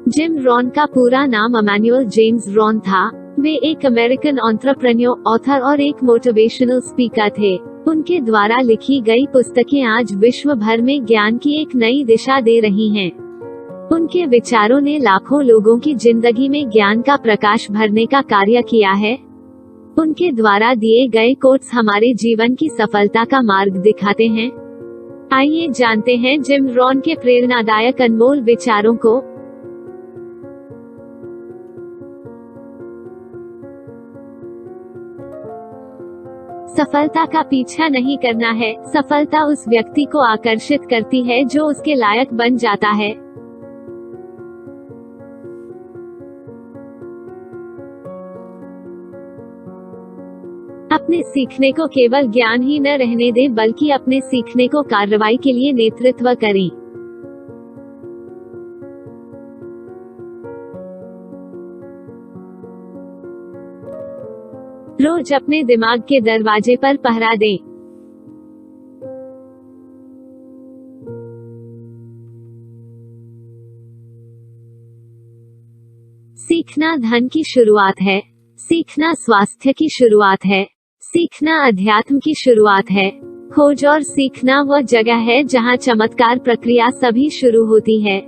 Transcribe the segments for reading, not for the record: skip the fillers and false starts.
Jim Rohn का पूरा नाम इमैनुअल जेम्स रॉन था। वे एक अमेरिकन एंटरप्रेन्योर, ऑथर और एक मोटिवेशनल स्पीकर थे। उनके द्वारा लिखी गई पुस्तकें आज विश्व भर में ज्ञान की एक नई दिशा दे रही हैं। उनके विचारों ने लाखों लोगों की जिंदगी में ज्ञान का प्रकाश भरने का कार्य किया है। उनके द्वारा दिए गए कोट्स हमारे जीवन की सफलता का मार्ग दिखाते हैं। आइए जानते हैं जिम रॉन के प्रेरणादायक अनमोल विचारों को। सफलता का पीछा नहीं करना है, सफलता उस व्यक्ति को आकर्षित करती है जो उसके लायक बन जाता है। अपने सीखने को केवल ज्ञान ही न रहने दें, बल्कि अपने सीखने को कार्रवाई के लिए नेतृत्व करें। रोज अपने दिमाग के दरवाजे पर पहरा दें। सीखना धन की शुरुआत है, सीखना स्वास्थ्य की शुरुआत है, सीखना अध्यात्म की शुरुआत है। खोज और सीखना वह जगह है जहां चमत्कार प्रक्रिया सभी शुरू होती है।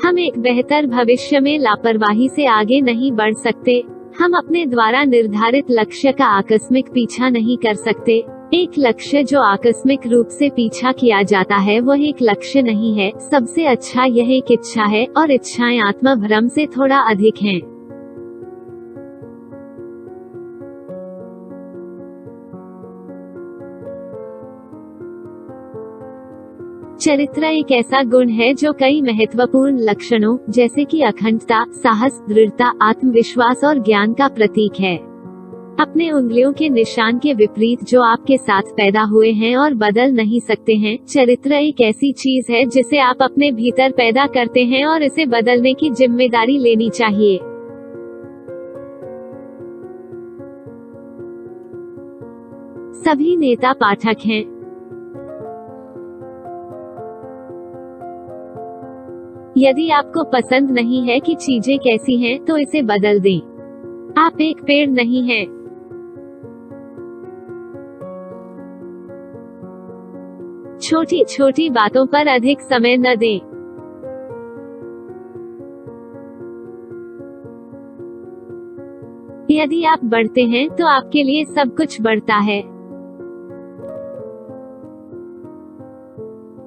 हम एक बेहतर भविष्य में लापरवाही से आगे नहीं बढ़ सकते। हम अपने द्वारा निर्धारित लक्ष्य का आकस्मिक पीछा नहीं कर सकते। एक लक्ष्य जो आकस्मिक रूप से पीछा किया जाता है वह एक लक्ष्य नहीं है। सबसे अच्छा यह एक इच्छा है, और इच्छाएं आत्मभ्रम से थोड़ा अधिक हैं। चरित्र एक ऐसा गुण है जो कई महत्वपूर्ण लक्षणों जैसे कि अखंडता, साहस, दृढ़ता, आत्मविश्वास और ज्ञान का प्रतीक है। अपने उंगलियों के निशान के विपरीत जो आपके साथ पैदा हुए हैं और बदल नहीं सकते हैं। चरित्र एक ऐसी चीज है जिसे आप अपने भीतर पैदा करते हैं और इसे बदलने की जिम्मेदारी लेनी चाहिए। सभी नेता पाठक हैं। यदि आपको पसंद नहीं है कि चीजें कैसी हैं, तो इसे बदल दें। आप एक पेड़ नहीं हैं। छोटी छोटी बातों पर अधिक समय न दें। यदि आप बढ़ते हैं तो आपके लिए सब कुछ बढ़ता है।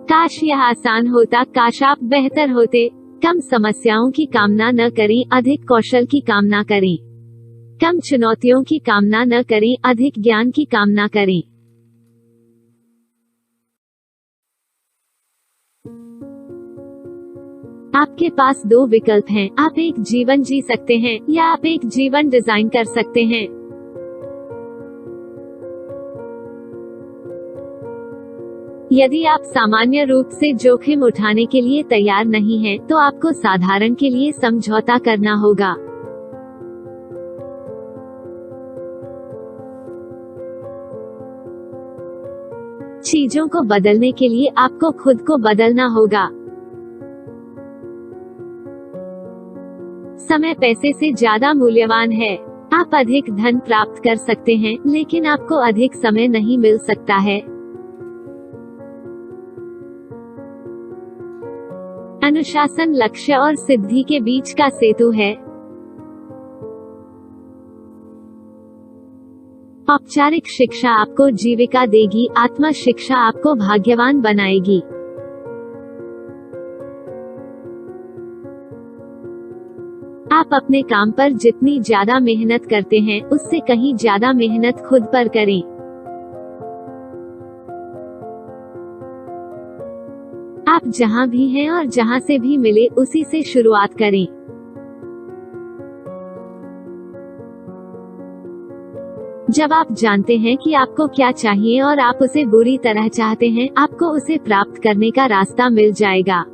काश यह आसान होता, काश आप बेहतर होते। कम समस्याओं की कामना न करें, अधिक कौशल की कामना करें। कम चुनौतियों की कामना न करें, अधिक ज्ञान की कामना करें। आपके पास दो विकल्प हैं। आप एक जीवन जी सकते हैं या आप एक जीवन डिजाइन कर सकते हैं। यदि आप सामान्य रूप से जोखिम उठाने के लिए तैयार नहीं हैं, तो आपको साधारण के लिए समझौता करना होगा। चीजों को बदलने के लिए आपको खुद को बदलना होगा। समय पैसे से ज्यादा मूल्यवान है। आप अधिक धन प्राप्त कर सकते हैं, लेकिन आपको अधिक समय नहीं मिल सकता है। अनुशासन लक्ष्य और सिद्धि के बीच का सेतु है। औपचारिक शिक्षा आपको जीविका देगी, आत्म शिक्षा आपको भाग्यवान बनाएगी। आप अपने काम पर जितनी ज्यादा मेहनत करते हैं, उससे कहीं ज्यादा मेहनत खुद पर करें। आप जहां भी हैं और जहां से भी मिले, उसी से शुरुआत करें। जब आप जानते हैं कि आपको क्या चाहिए और आप उसे बुरी तरह चाहते हैं, आपको उसे प्राप्त करने का रास्ता मिल जाएगा।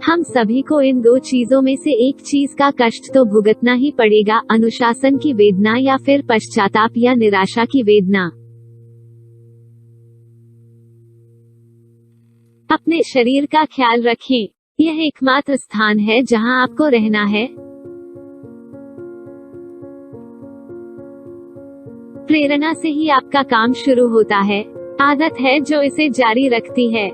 हम सभी को इन दो चीजों में से एक चीज का कष्ट तो भुगतना ही पड़ेगा, अनुशासन की वेदना या फिर पश्चाताप या निराशा की वेदना। अपने शरीर का ख्याल रखें। यह एकमात्र स्थान है जहां आपको रहना है। प्रेरणा से ही आपका काम शुरू होता है, आदत है जो इसे जारी रखती है।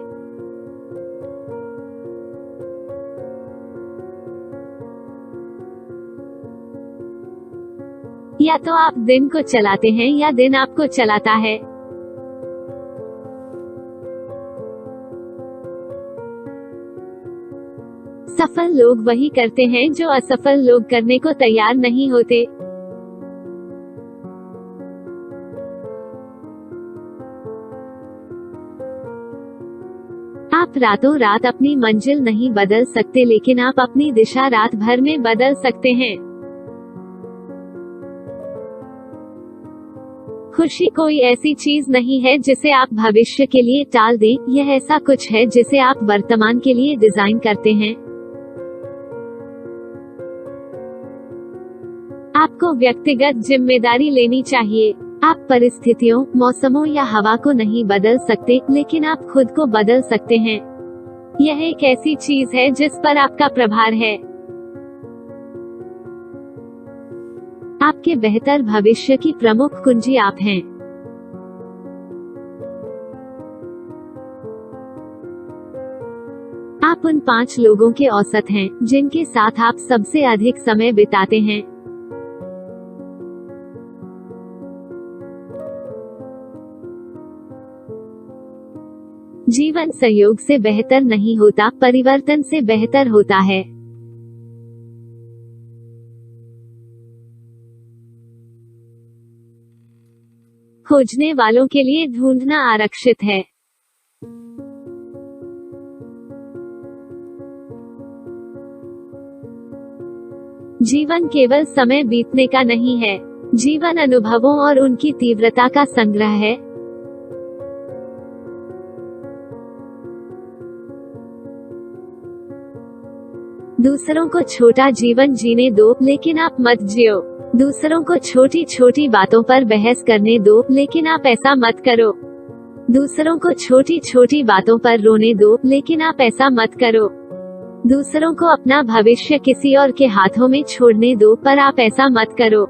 या तो आप दिन को चलाते हैं या दिन आपको चलाता है। सफल लोग वही करते हैं जो असफल लोग करने को तैयार नहीं होते। आप रातों रात अपनी मंजिल नहीं बदल सकते, लेकिन आप अपनी दिशा रात भर में बदल सकते हैं। खुशी कोई ऐसी चीज नहीं है जिसे आप भविष्य के लिए टाल दें, यह ऐसा कुछ है जिसे आप वर्तमान के लिए डिजाइन करते हैं। आपको व्यक्तिगत जिम्मेदारी लेनी चाहिए। आप परिस्थितियों, मौसमों या हवा को नहीं बदल सकते, लेकिन आप खुद को बदल सकते हैं। यह एक ऐसी चीज है जिस पर आपका प्रभार है। आपके बेहतर भविष्य की प्रमुख कुंजी आप हैं। आप उन 5 लोगों के औसत हैं जिनके साथ आप सबसे अधिक समय बिताते हैं। जीवन संयोग से बेहतर नहीं होता, परिवर्तन से बेहतर होता है। खोजने वालों के लिए ढूंढना आरक्षित है। जीवन केवल समय बीतने का नहीं है, जीवन अनुभवों और उनकी तीव्रता का संग्रह है। दूसरों को छोटा जीवन जीने दो, लेकिन आप मत जियो। दूसरों को छोटी छोटी बातों पर बहस करने दो, लेकिन आप ऐसा मत करो। दूसरों को छोटी छोटी बातों पर रोने दो, लेकिन आप ऐसा मत करो। दूसरों को अपना भविष्य किसी और के हाथों में छोड़ने दो, पर आप ऐसा मत करो।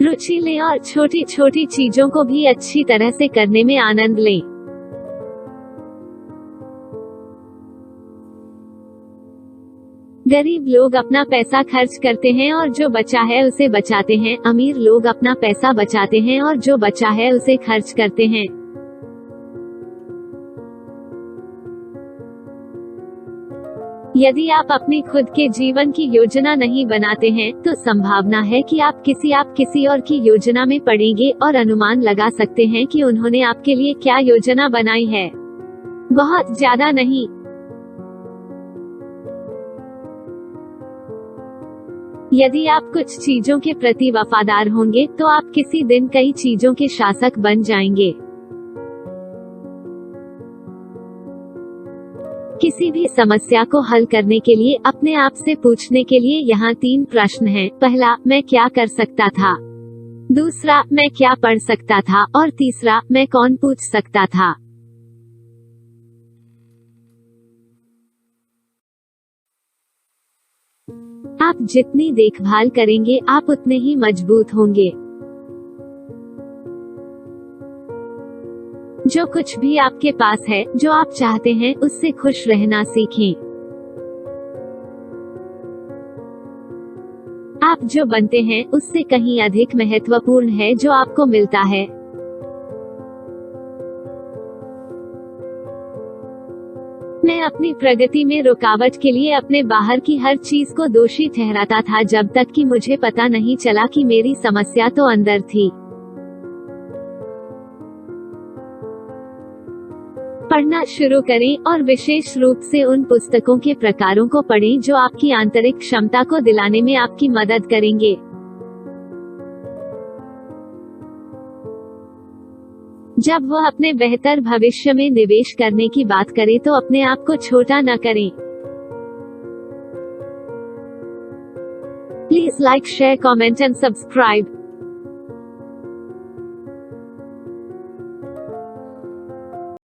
रुचि लें और छोटी छोटी चीजों को भी अच्छी तरह से करने में आनंद लें। गरीब लोग अपना पैसा खर्च करते हैं और जो बचा है उसे बचाते हैं। अमीर लोग अपना पैसा बचाते हैं और जो बचा है उसे खर्च करते हैं। यदि आप अपनी खुद के जीवन की योजना नहीं बनाते हैं, तो संभावना है कि आप किसी और की योजना में पड़ेंगे और अनुमान लगा सकते हैं कि उन्होंने आपके लिए क्या योजना बनाई है। बहुत ज्यादा नहीं। यदि आप कुछ चीजों के प्रति वफादार होंगे, तो आप किसी दिन कई चीजों के शासक बन जाएंगे। किसी भी समस्या को हल करने के लिए अपने आप से पूछने के लिए यहाँ 3 प्रश्न हैं। पहला, मैं क्या कर सकता था? दूसरा, मैं क्या पढ़ सकता था? और तीसरा, मैं कौन पूछ सकता था? आप जितनी देखभाल करेंगे, आप उतने ही मजबूत होंगे। जो कुछ भी आपके पास है, जो आप चाहते हैं, उससे खुश रहना सीखें। आप जो बनते हैं, उससे कहीं अधिक महत्वपूर्ण है जो आपको मिलता है। मैं अपनी प्रगति में रुकावट के लिए अपने बाहर की हर चीज को दोषी ठहराता था, जब तक कि मुझे पता नहीं चला कि मेरी समस्या तो अंदर थी। पढ़ना शुरू करें और विशेष रूप से उन पुस्तकों के प्रकारों को पढ़ें जो आपकी आंतरिक क्षमता को दिलाने में आपकी मदद करेंगे। जब वह अपने बेहतर भविष्य में निवेश करने की बात करे तो अपने आप को छोटा न करें। Please like, share, comment and subscribe.